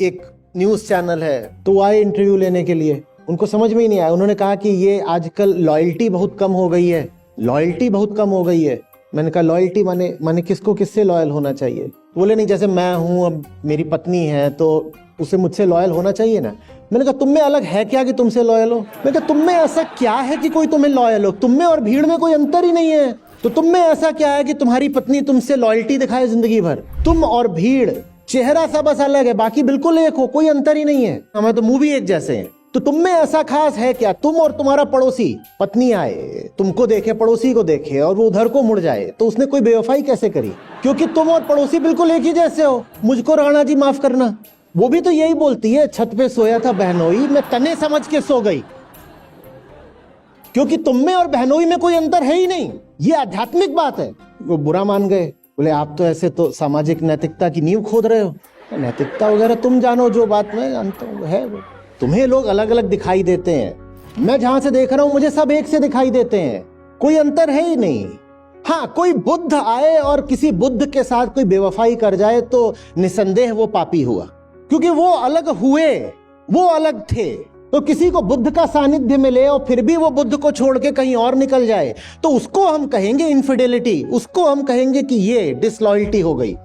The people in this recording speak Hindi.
एक न्यूज चैनल है, तो वो आए इंटरव्यू लेने के लिए। उनको समझ में ही नहीं आया। उन्होंने कहा कि ये आजकल लॉयल्टी बहुत कम हो गई है, लॉयल्टी बहुत कम हो गई है। मैंने कहा लॉयल्टी माने किसको किससे लॉयल होना चाहिए? बोले नहीं, जैसे मैं हूं, अब मेरी पत्नी है तो उसे मुझसे लॉयल होना चाहिए ना। मैंने कहा तुम में अलग है क्या कि तुमसे लॉयल हो? मैंने कहा तुम में ऐसा क्या है कि कोई तुम्हें लॉयल हो? तुम में और भीड़ में कोई अंतर ही नहीं है। तो तुम में ऐसा क्या है कि तुम्हारी पत्नी तुमसे लॉयल्टी दिखाए जिंदगी भर? तुम और भीड़, चेहरा सा बस अलग है, बाकी बिल्कुल एक हो, कोई अंतर ही नहीं है। हमें तो मूवी एक जैसे हैं। तो तुम में ऐसा खास है क्या? तुम और तुम्हारा पड़ोसी, पत्नी आए, तुमको देखे, पड़ोसी को देखे और वो उधर को मुड़ जाए, तो उसने कोई बेवफाई कैसे करी? क्योंकि तुम और पड़ोसी बिल्कुल एक ही जैसे हो। मुझको राणा जी माफ करना, वो भी तो यही बोलती है, छत पे सोया था बहनोई, मैं तने समझ के सो गई। क्योंकि तुम में और बहनोई में कोई अंतर है ही नहीं। ये आध्यात्मिक बात है। वो बुरा मान गए, बोले आप तो ऐसे तो सामाजिक नैतिकता की नींव खोद रहे हो। नैतिकता वगैरह तुम जानो, जो बात मैं जानता हूँ है वो। तुम्हें लोग अलग अलग दिखाई देते हैं, मैं जहां से देख रहा हूं मुझे सब एक से दिखाई देते हैं, कोई अंतर है ही नहीं। हाँ, कोई बुद्ध आए और किसी बुद्ध के साथ कोई बेवफाई कर जाए तो निसंदेह वो पापी हुआ, क्योंकि वो अलग हुए, वो अलग थे। तो किसी को बुद्ध का सानिध्य मिले और फिर भी वो बुद्ध को छोड़ के कहीं और निकल जाए, तो उसको हम कहेंगे इनफिडेलिटी, उसको हम कहेंगे कि ये डिसलॉयल्टी हो गई।